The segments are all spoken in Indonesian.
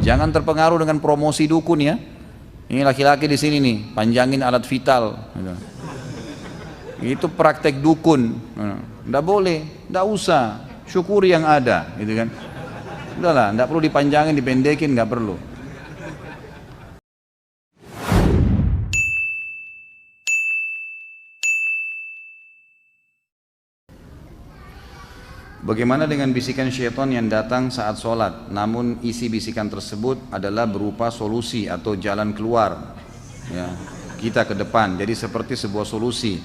Jangan terpengaruh dengan promosi dukun ya. Ini laki-laki di sini nih, panjangin alat vital. Gitu. Itu praktek dukun. Nggak boleh, nggak usah. Syukuri yang ada, gitu kan. Udahlah, nggak perlu dipanjangin, dipendekin, nggak perlu. Bagaimana dengan bisikan syaitan yang datang saat sholat, namun isi bisikan tersebut adalah berupa solusi atau jalan keluar ya, kita ke depan, jadi seperti sebuah solusi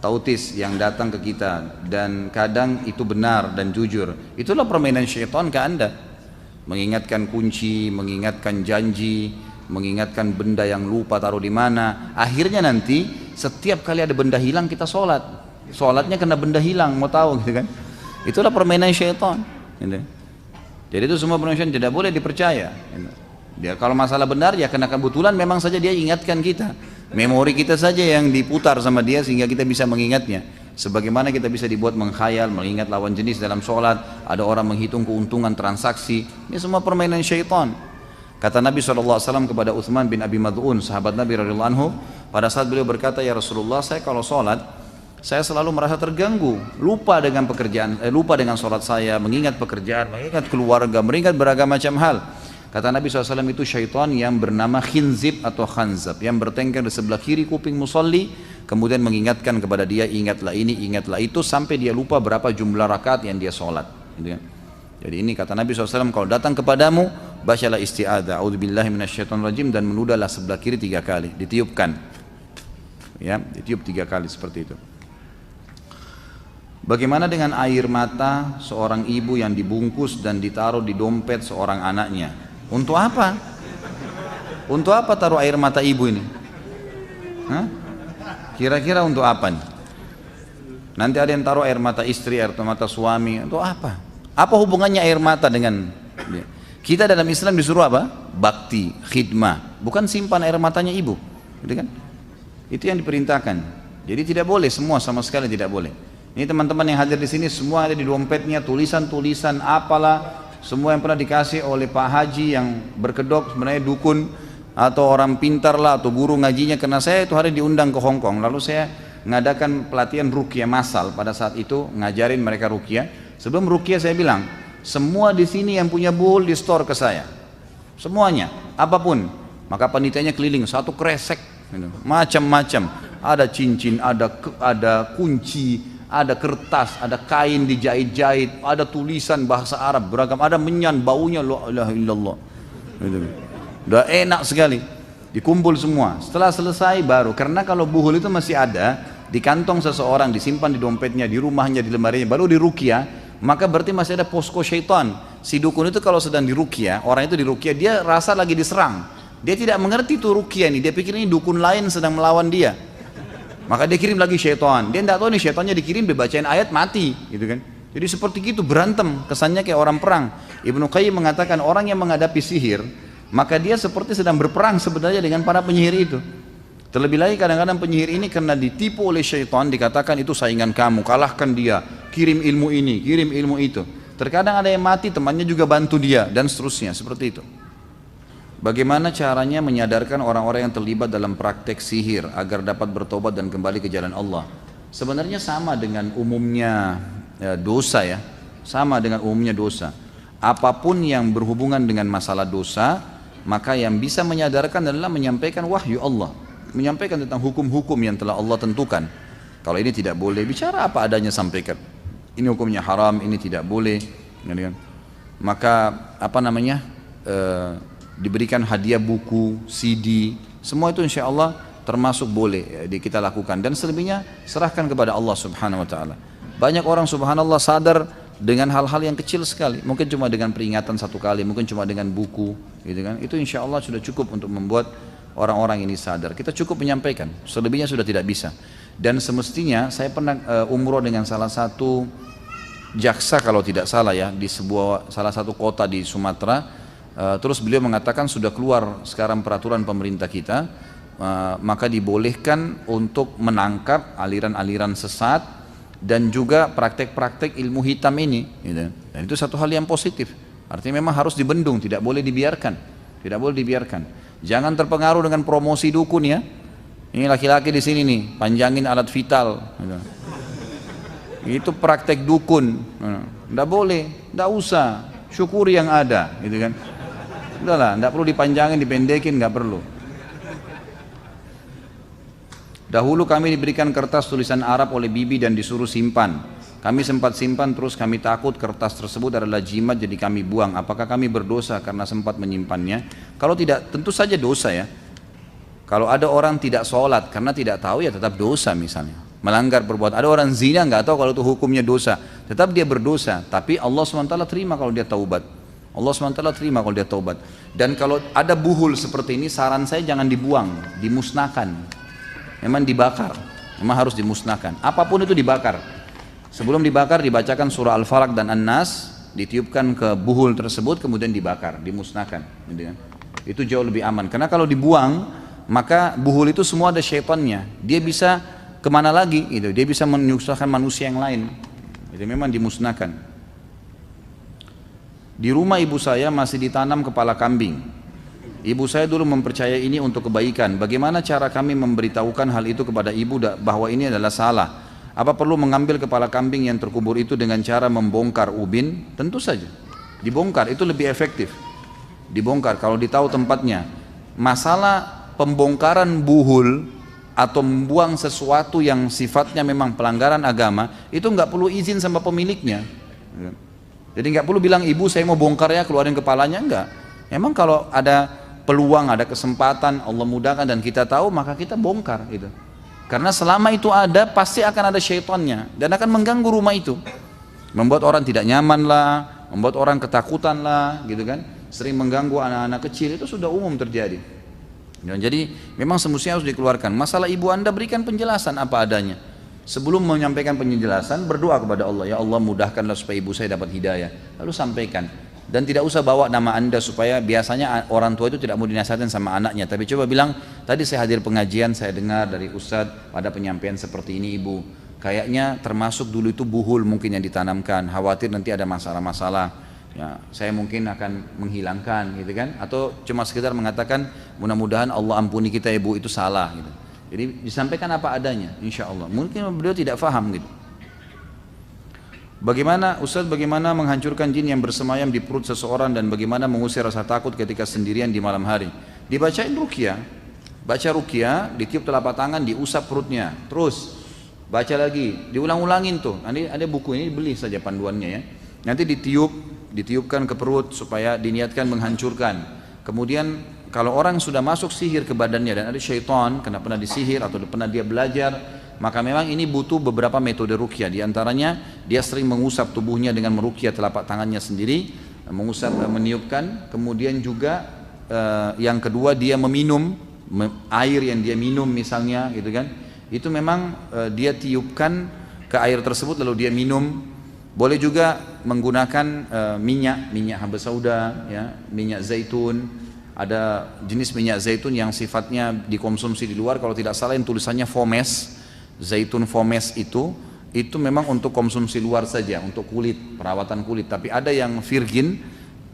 tautis yang datang ke kita, dan kadang itu benar dan jujur. Itulah permainan syaitan ke anda, mengingatkan kunci, mengingatkan janji, mengingatkan benda yang lupa taruh di mana. Akhirnya nanti setiap kali ada benda hilang kita sholat, sholatnya kena benda hilang, mau tahu gitu kan. Itulah permainan syaitan gitu. Jadi itu semua permainan syaitan, tidak boleh dipercaya gitu. Dia kalau masalah benar ya karena kebetulan memang saja dia ingatkan kita, memori kita saja yang diputar sama dia sehingga kita bisa mengingatnya. Sebagaimana kita bisa dibuat mengkhayal, mengingat lawan jenis dalam sholat, ada orang menghitung keuntungan transaksi, ini semua permainan syaitan. Kata Nabi SAW kepada Uthman bin Abi Mad'un, sahabat Nabi radhiyallahu anhu, pada saat beliau berkata, ya Rasulullah, saya kalau sholat saya selalu merasa terganggu, lupa dengan pekerjaan, lupa dengan sholat saya, mengingat pekerjaan, mengingat keluarga, mengingat beragam macam hal. Kata Nabi SAW, itu syaitan yang bernama khinzib atau khanzab, yang bertengkar di sebelah kiri kuping musalli, kemudian mengingatkan kepada dia, ingatlah ini, ingatlah itu, sampai dia lupa berapa jumlah rakaat yang dia sholat. Jadi ini kata Nabi SAW, kalau datang kepadamu, bacalah isti'adzah, a'udzubillahi minasyaitonirrajim, dan menudahlah sebelah kiri 3 kali, ditiupkan, ya, ditiup 3 kali seperti itu. Bagaimana dengan air mata seorang ibu yang dibungkus dan ditaruh di dompet seorang anaknya? Untuk apa? Untuk apa taruh air mata ibu ini? Hah? Kira-kira untuk apa nih? Nanti ada yang taruh air mata istri, air mata suami. Untuk apa? Apa hubungannya air mata dengan dia? Kita dalam Islam disuruh apa? Bakti, khidmah. Bukan simpan air matanya ibu, gitu kan? Itu yang diperintahkan. Jadi tidak boleh, semua sama sekali tidak boleh. Ini teman-teman yang hadir di sini semua ada di dompetnya tulisan-tulisan apalah, semua yang pernah dikasih oleh Pak Haji yang berkedok sebenarnya dukun atau orang pintar lah atau guru ngajinya. Karena saya itu hari diundang ke Hong Kong, lalu saya ngadakan pelatihan ruqyah massal pada saat itu, ngajarin mereka ruqyah. Sebelum ruqyah saya bilang, semua di sini yang punya buhul di store ke saya, semuanya, apapun. Maka panitianya keliling satu kresek, macam-macam, ada cincin, ada kunci, ada kertas, ada kain dijahit-jahit, ada tulisan bahasa Arab beragam, ada menyan, baunya la ilaha illallah. Udah enak sekali. Dikumpul semua. Setelah selesai baru, karena kalau buhul itu masih ada di kantong seseorang, disimpan di dompetnya, di rumahnya, di lemarinya, baru diruqyah, maka berarti masih ada posko syaitan. Si dukun itu kalau sedang diruqyah, orang itu diruqyah, dia rasa lagi diserang. Dia tidak mengerti itu ruqyah ini, dia pikir ini dukun lain sedang melawan dia. Maka dia kirim lagi syaitan. Dia tidak tahu nih syaitannya dikirim, dia bacain ayat mati, gitu kan? Jadi seperti itu berantem, kesannya kayak orang perang. Ibnu Qayyim mengatakan orang yang menghadapi sihir, maka dia seperti sedang berperang sebenarnya dengan para penyihir itu. Terlebih lagi kadang-kadang penyihir ini karena ditipu oleh syaitan, dikatakan itu saingan kamu, kalahkan dia, kirim ilmu ini, kirim ilmu itu. Terkadang ada yang mati, temannya juga bantu dia, dan seterusnya, seperti itu. Bagaimana caranya menyadarkan orang-orang yang terlibat dalam praktek sihir agar dapat bertobat dan kembali ke jalan Allah? Sebenarnya sama dengan umumnya dosa ya, sama dengan umumnya dosa. Apapun yang berhubungan dengan masalah dosa, maka yang bisa menyadarkan adalah menyampaikan wahyu Allah, menyampaikan tentang hukum-hukum yang telah Allah tentukan. Kalau ini tidak boleh, bicara apa adanya, sampaikan. Ini hukumnya haram, ini tidak boleh. Maka apa namanya? Diberikan hadiah buku, CD, semua itu insya Allah termasuk boleh kita lakukan, dan selebihnya serahkan kepada Allah Subhanahu Wa Taala. Banyak orang subhanallah sadar dengan hal-hal yang kecil sekali, mungkin cuma dengan peringatan 1 kali, mungkin cuma dengan buku, gitu kan? Itu insya Allah sudah cukup untuk membuat orang-orang ini sadar. Kita cukup menyampaikan, selebihnya sudah tidak bisa. Dan semestinya saya pernah umroh dengan salah satu jaksa kalau tidak salah ya, di salah satu kota di Sumatera. Terus beliau mengatakan sudah keluar sekarang peraturan pemerintah kita, maka dibolehkan untuk menangkap aliran-aliran sesat dan juga praktek-praktek ilmu hitam ini, gitu. Dan itu satu hal yang positif. Artinya memang harus dibendung, tidak boleh dibiarkan. Tidak boleh dibiarkan. Jangan terpengaruh dengan promosi dukun ya. Ini laki-laki di sini nih, panjangin alat vital. Itu praktek dukun. Tidak boleh, tidak usah. Syukuri yang ada, gitu kan. Udahlah, tidak perlu dipanjangin, dipendekin, nggak perlu. Dahulu kami diberikan kertas tulisan Arab oleh bibi dan disuruh simpan. Kami sempat simpan, terus kami takut kertas tersebut adalah jimat, jadi kami buang. Apakah kami berdosa karena sempat menyimpannya? Kalau tidak, tentu saja dosa ya. Kalau ada orang tidak sholat karena tidak tahu, ya tetap dosa misalnya. Melanggar perbuatan. Ada orang zina nggak tahu kalau itu hukumnya dosa, tetap dia berdosa. Tapi Allah SWT terima kalau dia taubat. Allah SWT terima kalau dia taubat. Dan kalau ada buhul seperti ini, saran saya jangan dibuang, dimusnahkan. Memang dibakar, memang harus dimusnahkan. Apapun itu dibakar. Sebelum dibakar dibacakan surah Al-Falaq dan An-Nas, ditiupkan ke buhul tersebut, kemudian dibakar, dimusnahkan. Itu jauh lebih aman. Karena kalau dibuang, maka buhul itu semua ada syaitannya. Dia bisa kemana lagi? Gitu. Dia bisa menyusahkan manusia yang lain. Itu memang dimusnahkan. Di rumah ibu saya masih ditanam kepala kambing. Ibu saya dulu mempercayai ini untuk kebaikan. Bagaimana cara kami memberitahukan hal itu kepada ibu bahwa ini adalah salah? Apa perlu mengambil kepala kambing yang terkubur itu dengan cara membongkar ubin? Tentu saja. Dibongkar itu lebih efektif. Dibongkar kalau ditahu tempatnya. Masalah pembongkaran buhul atau membuang sesuatu yang sifatnya memang pelanggaran agama, itu nggak perlu izin sama pemiliknya. Jadi nggak perlu bilang, ibu saya mau bongkar ya, keluarin kepalanya, enggak. Emang kalau ada peluang, ada kesempatan, Allah mudahkan dan kita tahu, maka kita bongkar itu. Karena selama itu ada, pasti akan ada syaitannya dan akan mengganggu rumah itu, membuat orang tidak nyaman lah, membuat orang ketakutan lah, gitu kan. Sering mengganggu anak-anak kecil, itu sudah umum terjadi. Dan jadi memang semestinya harus dikeluarkan. Masalah ibu anda, berikan penjelasan apa adanya. Sebelum menyampaikan penjelasan, berdoa kepada Allah, ya Allah mudahkanlah supaya ibu saya dapat hidayah. Lalu sampaikan. Dan tidak usah bawa nama anda, supaya biasanya orang tua itu tidak mau dinasihatin sama anaknya. Tapi coba bilang, tadi saya hadir pengajian, saya dengar dari Ustadz pada penyampaian seperti ini ibu. Kayaknya termasuk dulu itu buhul mungkin yang ditanamkan, khawatir nanti ada masalah-masalah. Ya, saya mungkin akan menghilangkan gitu kan. Atau cuma sekedar mengatakan, mudah-mudahan Allah ampuni kita ibu, itu salah gitu. Jadi disampaikan apa adanya, insya Allah. Mungkin beliau tidak paham gitu. Bagaimana Ustaz, bagaimana menghancurkan jin yang bersemayam di perut seseorang dan bagaimana mengusir rasa takut ketika sendirian di malam hari? Dibacain ruqyah. Baca ruqyah, ditiup telapak tangan, diusap perutnya. Terus baca lagi, diulang-ulangin tuh. Nanti ada buku ini, beli saja panduannya ya. Nanti ditiupkan ke perut supaya diniatkan menghancurkan. Kemudian kalau orang sudah masuk sihir ke badannya dan ada syaitan, kena pernah disihir atau pernah dia belajar, maka memang ini butuh beberapa metode ruqyah. Di antaranya dia sering mengusap tubuhnya dengan meruqyah telapak tangannya sendiri, mengusap, meniupkan. Kemudian juga yang kedua dia meminum air yang dia minum misalnya, gitu kan. Itu memang dia tiupkan ke air tersebut lalu dia minum. Boleh juga menggunakan minyak habbas sauda, ya, minyak zaitun. Ada jenis minyak zaitun yang sifatnya dikonsumsi di luar, kalau tidak salah yang tulisannya Fomes. Zaitun Fomes itu memang untuk konsumsi luar saja, untuk kulit, perawatan kulit. Tapi ada yang virgin,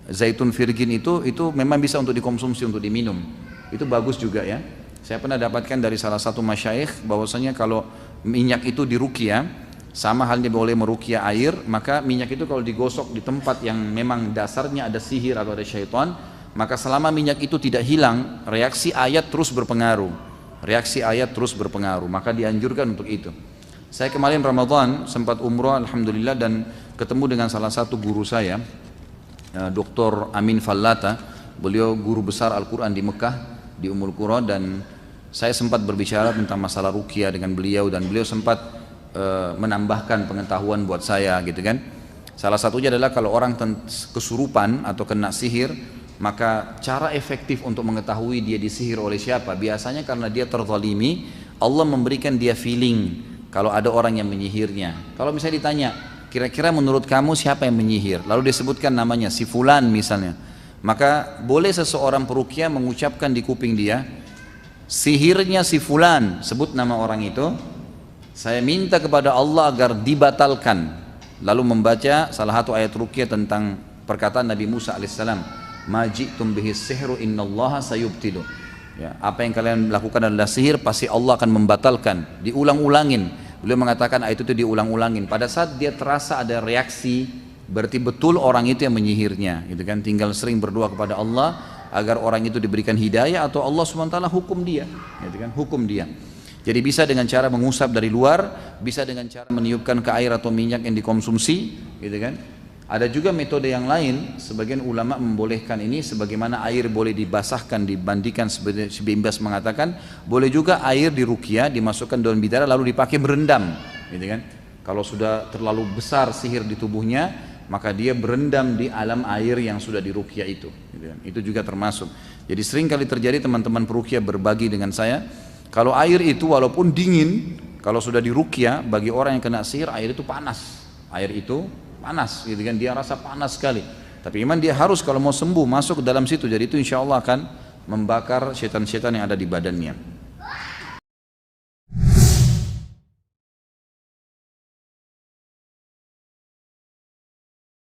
zaitun virgin itu memang bisa untuk dikonsumsi, untuk diminum. Itu bagus juga ya. Saya pernah dapatkan dari salah satu masyayikh bahwasanya kalau minyak itu diruqyah, sama halnya boleh meruqyah air, maka minyak itu kalau digosok di tempat yang memang dasarnya ada sihir atau ada syaitan, maka selama minyak itu tidak hilang, reaksi ayat terus berpengaruh. Reaksi ayat terus berpengaruh, maka dianjurkan untuk itu. Saya kemarin Ramadan sempat umroh alhamdulillah dan ketemu dengan salah satu guru saya, Dr. Amin Fallata. Beliau guru besar Al-Quran di Mekah, di Ummul Qura, dan saya sempat berbicara tentang masalah ruqyah dengan beliau dan beliau sempat menambahkan pengetahuan buat saya gitu kan. Salah satunya adalah kalau orang kesurupan atau kena sihir, maka cara efektif untuk mengetahui dia disihir oleh siapa, biasanya karena dia terzalimi, Allah memberikan dia feeling kalau ada orang yang menyihirnya. Kalau misalnya ditanya, kira-kira menurut kamu siapa yang menyihir, lalu disebutkan namanya si fulan misalnya, maka boleh seseorang peruqyah mengucapkan di kuping dia, sihirnya si fulan, sebut nama orang itu, saya minta kepada Allah agar dibatalkan, lalu membaca salah satu ayat ruqyah tentang perkataan Nabi Musa alaihissalam, majitum bihis sihru innallaha sayubtilu. Ya, apa yang kalian lakukan adalah sihir, pasti Allah akan membatalkan. Diulang-ulangin. Beliau mengatakan itu diulang-ulangin. Pada saat dia terasa ada reaksi, berarti betul orang itu yang menyihirnya, gitu kan. Tinggal sering berdoa kepada Allah agar orang itu diberikan hidayah, atau Allah SWT hukum dia, gitu kan, hukum dia. Jadi bisa dengan cara mengusap dari luar, bisa dengan cara meniupkan ke air atau minyak yang dikonsumsi, gitu kan. Ada juga metode yang lain, sebagian ulama membolehkan ini, sebagaimana air boleh dibasahkan, dibandingkan, seperti Bimbas mengatakan, boleh juga air diruqyah, dimasukkan daun bidara lalu dipakai berendam, gitu kan. Kalau sudah terlalu besar sihir di tubuhnya, maka dia berendam di alam air yang sudah diruqyah itu, gitu kan. Itu juga termasuk. Jadi sering kali terjadi teman-teman peruqyah berbagi dengan saya, kalau air itu walaupun dingin, kalau sudah diruqyah, bagi orang yang kena sihir, air itu panas. Air itu panas, gitu kan, dia rasa panas sekali. Tapi memang dia harus kalau mau sembuh masuk ke dalam situ. Jadi itu insya Allah akan membakar setan-setan yang ada di badannya.